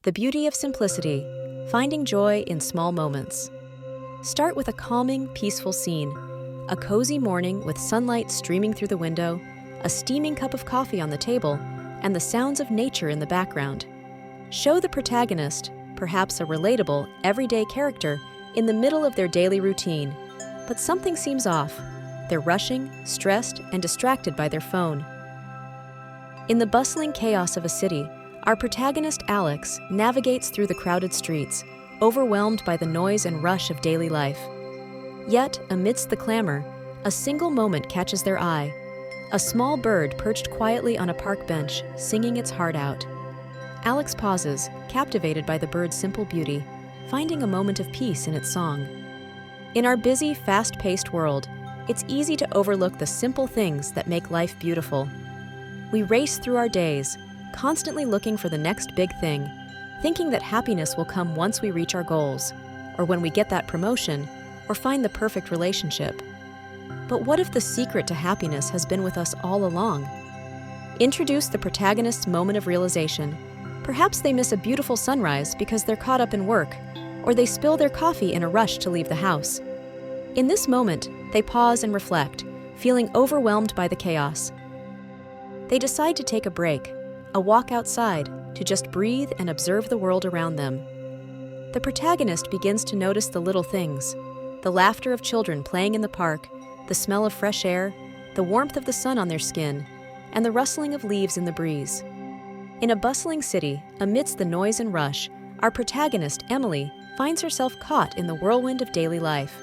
The beauty of simplicity, finding joy in small moments. Start with a calming, peaceful scene. A cozy morning with sunlight streaming through the window, a steaming cup of coffee on the table, and the sounds of nature in the background. Show the protagonist, perhaps a relatable, everyday character, in the middle of their daily routine. But something seems off. They're rushing, stressed, and distracted by their phone. In the bustling chaos of a city, our protagonist Alex navigates through the crowded streets, overwhelmed by the noise and rush of daily life. Yet, amidst the clamor, a single moment catches their eye. A small bird perched quietly on a park bench, singing its heart out. Alex pauses, captivated by the bird's simple beauty, finding a moment of peace in its song. In our busy, fast-paced world, it's easy to overlook the simple things that make life beautiful. We race through our days, constantly looking for the next big thing, thinking that happiness will come once we reach our goals, or when we get that promotion, or find the perfect relationship. But what if the secret to happiness has been with us all along? Introduce the protagonist's moment of realization. Perhaps they miss a beautiful sunrise because they're caught up in work, or they spill their coffee in a rush to leave the house. In this moment, they pause and reflect, feeling overwhelmed by the chaos. They decide to take a break, a walk outside, to just breathe and observe the world around them. The protagonist begins to notice the little things, the laughter of children playing in the park, the smell of fresh air, the warmth of the sun on their skin, and the rustling of leaves in the breeze. In a bustling city, amidst the noise and rush, our protagonist, Emily, finds herself caught in the whirlwind of daily life.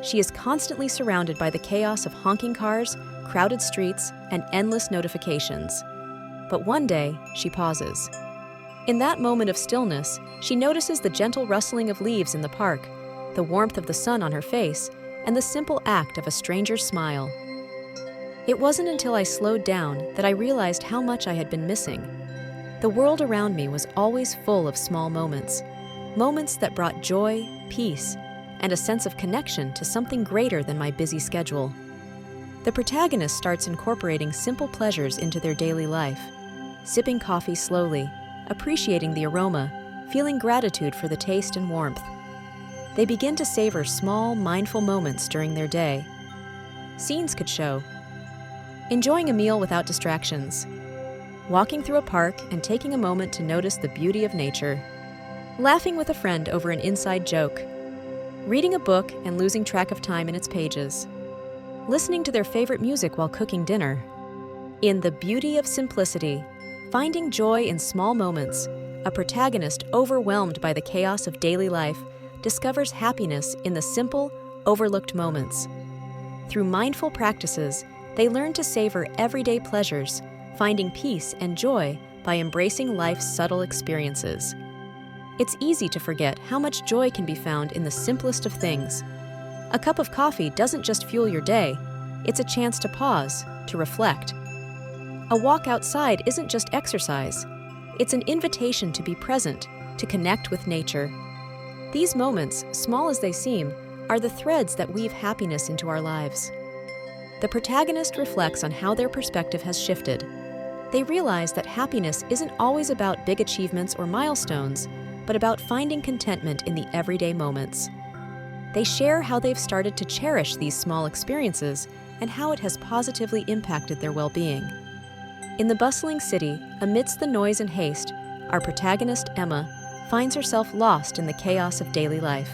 She is constantly surrounded by the chaos of honking cars, crowded streets, and endless notifications. But one day, she pauses. In that moment of stillness, she notices the gentle rustling of leaves in the park, the warmth of the sun on her face, and the simple act of a stranger's smile. It wasn't until I slowed down that I realized how much I had been missing. The world around me was always full of small moments, moments that brought joy, peace, and a sense of connection to something greater than my busy schedule. The protagonist starts incorporating simple pleasures into their daily life, sipping coffee slowly, appreciating the aroma, feeling gratitude for the taste and warmth. They begin to savor small, mindful moments during their day. Scenes could show: enjoying a meal without distractions, walking through a park and taking a moment to notice the beauty of nature, laughing with a friend over an inside joke, reading a book and losing track of time in its pages, listening to their favorite music while cooking dinner. In the beauty of simplicity, finding joy in small moments, a protagonist overwhelmed by the chaos of daily life discovers happiness in the simple, overlooked moments. Through mindful practices, they learn to savor everyday pleasures, finding peace and joy by embracing life's subtle experiences. It's easy to forget how much joy can be found in the simplest of things. A cup of coffee doesn't just fuel your day, it's a chance to pause, to reflect. A walk outside isn't just exercise, it's an invitation to be present, to connect with nature. These moments, small as they seem, are the threads that weave happiness into our lives. The protagonist reflects on how their perspective has shifted. They realize that happiness isn't always about big achievements or milestones, but about finding contentment in the everyday moments. They share how they've started to cherish these small experiences and how it has positively impacted their well-being. In the bustling city, amidst the noise and haste, our protagonist, Emma, finds herself lost in the chaos of daily life.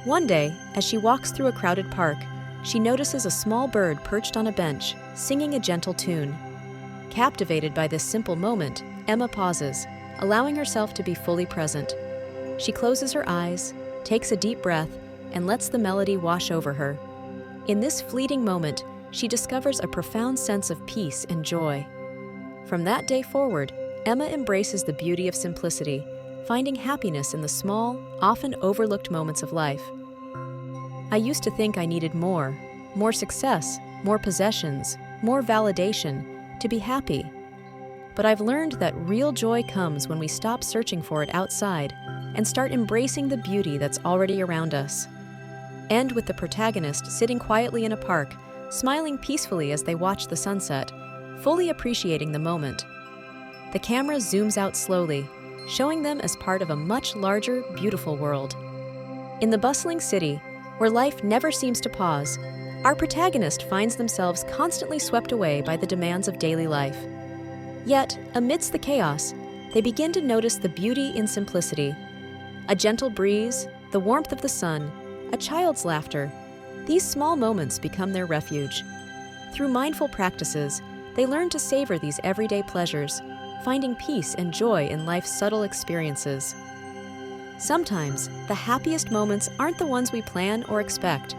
One day, as she walks through a crowded park, she notices a small bird perched on a bench, singing a gentle tune. Captivated by this simple moment, Emma pauses, allowing herself to be fully present. She closes her eyes, takes a deep breath, and lets the melody wash over her. In this fleeting moment, she discovers a profound sense of peace and joy. From that day forward, Emma embraces the beauty of simplicity, finding happiness in the small, often overlooked moments of life. I used to think I needed more success, more possessions, more validation to be happy. But I've learned that real joy comes when we stop searching for it outside and start embracing the beauty that's already around us. And with the protagonist sitting quietly in a park, smiling peacefully as they watch the sunset, fully appreciating the moment. The camera zooms out slowly, showing them as part of a much larger, beautiful world. In the bustling city, where life never seems to pause, our protagonist finds themselves constantly swept away by the demands of daily life. Yet, amidst the chaos, they begin to notice the beauty in simplicity. A gentle breeze, the warmth of the sun, a child's laughter, these small moments become their refuge. Through mindful practices, they learn to savor these everyday pleasures, finding peace and joy in life's subtle experiences. Sometimes, the happiest moments aren't the ones we plan or expect.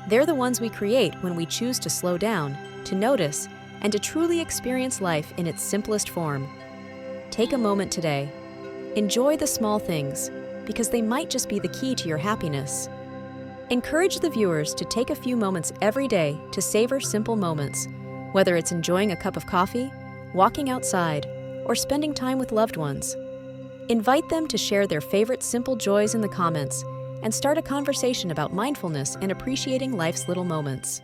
They're the ones we create when we choose to slow down, to notice, and to truly experience life in its simplest form. Take a moment today. Enjoy the small things, because they might just be the key to your happiness. Encourage the viewers to take a few moments every day to savor simple moments, whether it's enjoying a cup of coffee, walking outside, or spending time with loved ones. Invite them to share their favorite simple joys in the comments and start a conversation about mindfulness and appreciating life's little moments.